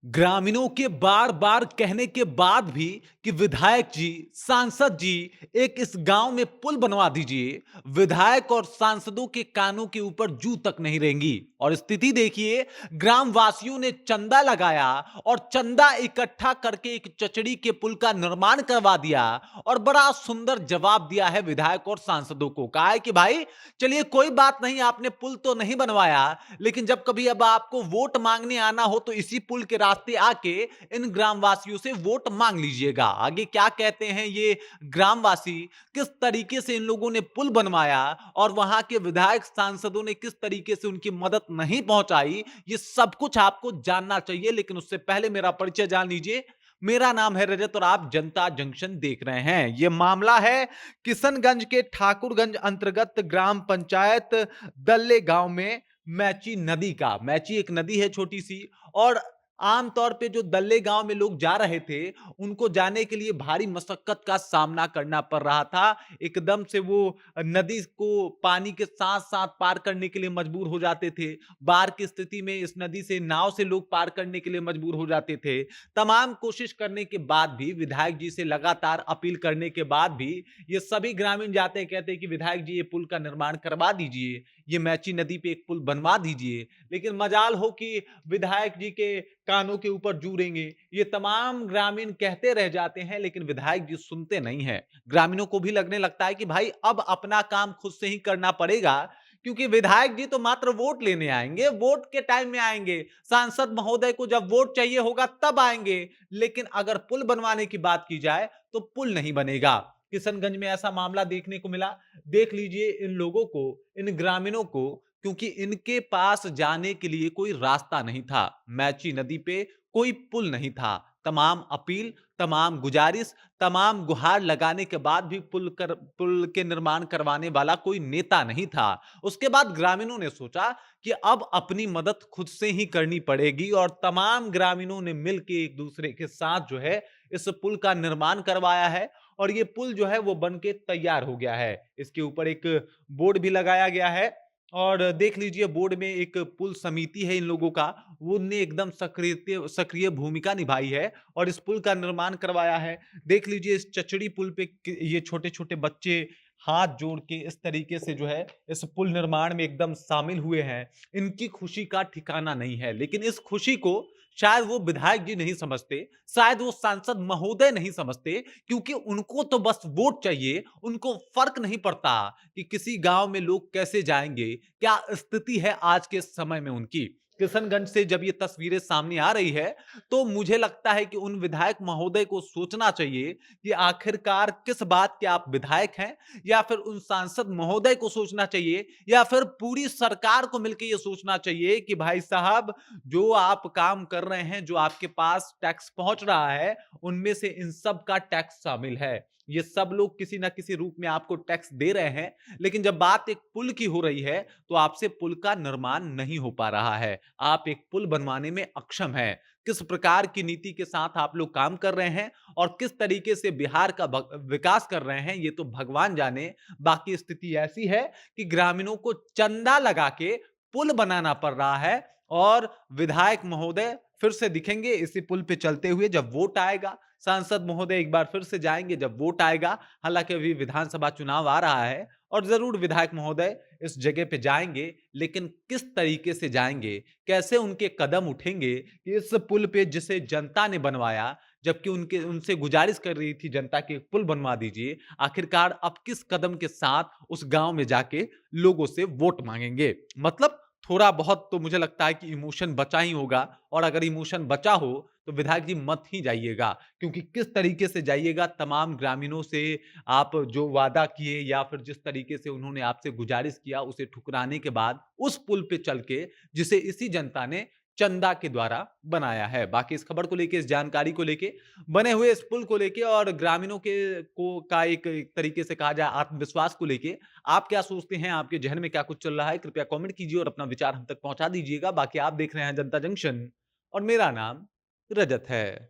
ग्रामीणों के बार बार कहने के बाद भी कि विधायक जी, सांसद जी, एक इस गांव में पुल बनवा दीजिए, विधायक और सांसदों के कानों के ऊपर जू तक नहीं रहेंगी। और स्थिति देखिए, ग्राम वासियों ने चंदा लगाया और चंदा इकट्ठा करके एक चचड़ी के पुल का निर्माण करवा दिया और बड़ा सुंदर जवाब दिया है विधायक और सांसदों को। कहा है कि भाई चलिए कोई बात नहीं, आपने पुल तो नहीं बनवाया, लेकिन जब कभी अब आपको वोट मांगने आना हो तो इसी पुल के रास्ते आके इन ग्रामवासियों से वोट मांग लीजिएगा। आगे क्या कहते हैं ये ग्रामवासी, किस तरीके से इन लोगों ने पुल बनवाया और वहां के विधायक सांसदों ने किस तरीके से उनकी मदद नहीं पहुंचाई, ये सब कुछ आपको जानना चाहिए। लेकिन उससे पहले मेरा परिचय जान लीजिए। मेरा नाम है रजत और आप जनता जंक्शन देख रहे हैं। यह मामला है किशनगंज के ठाकुरगंज अंतर्गत ग्राम पंचायत दल्ले गांव में मैची नदी का। मैची एक नदी है छोटी सी, और आमतौर पे जो दल्ले गांव में लोग जा रहे थे उनको जाने के लिए भारी मशक्कत का सामना करना पड़ रहा था। एकदम से वो नदी को पानी के साथ साथ पार करने के लिए मजबूर हो जाते थे। बाढ़ की स्थिति में इस नदी से नाव से लोग पार करने के लिए मजबूर हो जाते थे। तमाम कोशिश करने के बाद भी, विधायक जी से लगातार अपील करने के बाद भी, ये सभी ग्रामीण जाते हैं, कहते हैं कि विधायक जी ये पुल का निर्माण करवा दीजिए, ये मैची नदी पे एक पुल बनवा दीजिए। लेकिन मजाल हो कि विधायक जी के कानों के ऊपर जू रेंगे। ये तमाम ग्रामीण कहते रह जाते हैं, लेकिन विधायक जी सुनते नहीं हैं। ग्रामीणों को भी लगने लगता है कि भाई अब अपना काम खुद से ही करना पड़ेगा, क्योंकि विधायक जी तो मात्र वोट लेने आएंगे, वोट के टाइम में आएंगे। सांसद महोदय को जब वोट चाहिए होगा तब आएंगे। लेकिन अगर पुल बनवाने की बात की जाए तो पुल नहीं बनेगा। किशनगंज में ऐसा मामला देखने को मिला। देख लीजिए इन लोगों को, इन ग्रामीणों को, क्योंकि इनके पास जाने के लिए कोई रास्ता नहीं था। मैची नदी पे कोई पुल नहीं था। तमाम अपील, तमाम गुजारिश, तमाम गुहार लगाने के बाद भी पुल के निर्माण करवाने वाला कोई नेता नहीं था। उसके बाद ग्रामीणों ने सोचा कि अब अपनी मदद खुद से ही करनी पड़ेगी, और तमाम ग्रामीणों ने मिलकर एक दूसरे के साथ जो है इस पुल का निर्माण करवाया है। और ये पुल जो है वो बन के तैयार हो गया है। इसके ऊपर एक बोर्ड भी लगाया गया है, और देख लीजिए बोर्ड में एक पुल समिति है इन लोगों का, वो ने एकदम सक्रिय सक्रिय भूमिका निभाई है और इस पुल का निर्माण करवाया है। देख लीजिए इस चचड़ी पुल पे ये छोटे छोटे बच्चे हाथ जोड़ के इस तरीके से जो है इस पुल निर्माण में एकदम शामिल हुए हैं। इनकी खुशी का ठिकाना नहीं है, लेकिन इस खुशी को शायद वो विधायक जी नहीं समझते, शायद वो सांसद महोदय नहीं समझते, क्योंकि उनको तो बस वोट चाहिए। उनको फर्क नहीं पड़ता कि किसी गांव में लोग कैसे जाएंगे, क्या स्थिति है आज के समय में उनकी। किशनगंज से जब ये तस्वीरें सामने आ रही है तो मुझे लगता है कि उन विधायक महोदय को सोचना चाहिए कि आखिरकार किस बात के आप विधायक हैं, या फिर उन सांसद महोदय को सोचना चाहिए, या फिर पूरी सरकार को मिलकर यह सोचना चाहिए कि भाई साहब, जो आप काम कर रहे हैं, जो आपके पास टैक्स पहुंच रहा है, उनमें से इन सब का टैक्स शामिल है। ये सब लोग किसी ना किसी रूप में आपको टैक्स दे रहे हैं, लेकिन जब बात एक पुल की हो रही है तो आपसे पुल का निर्माण नहीं हो पा रहा है। आप एक पुल बनवाने में अक्षम है। किस प्रकार की नीति के साथ आप लोग काम कर रहे हैं और किस तरीके से बिहार का विकास कर रहे हैं, ये तो भगवान जाने। बाकी स्थिति ऐसी है कि ग्रामीणों को चंदा लगा के पुल बनाना पड़ रहा है, और विधायक महोदय फिर से दिखेंगे इसी पुल पे चलते हुए जब वोट आएगा। सांसद महोदय एक बार फिर से जाएंगे जब वोट आएगा। हालांकि अभी विधानसभा चुनाव आ रहा है और जरूर विधायक महोदय इस जगह पे जाएंगे, लेकिन किस तरीके से जाएंगे, कैसे उनके कदम उठेंगे कि इस पुल पे जिसे जनता ने बनवाया, जबकि उनके उनसे गुजारिश कर रही थी जनता के पुल बनवा दीजिए, आखिरकार अब किस कदम के साथ उस गांव में जाके लोगों से वोट मांगेंगे। मतलब थोड़ा बहुत तो मुझे लगता है कि इमोशन बचा ही होगा, और अगर इमोशन बचा हो तो विधायक जी मत ही जाइएगा, क्योंकि किस तरीके से जाइएगा, तमाम ग्रामीणों से आप जो वादा किए या फिर जिस तरीके से उन्होंने आपसे गुजारिश किया उसे ठुकराने के बाद उस पुल पे चल के, जिसे इसी जनता ने चंदा के द्वारा बनाया है। बाकी इस खबर को लेके, इस जानकारी को लेके, बने हुए इस पुल को लेके और ग्रामीणों के को का एक तरीके से कहा जाए आत्मविश्वास को लेके, आप क्या सोचते हैं, आपके जहन में क्या कुछ चल रहा है, कृपया कमेंट कीजिए और अपना विचार हम तक पहुंचा दीजिएगा। बाकी आप देख रहे हैं जनता जंक्शन और मेरा नाम रजत है।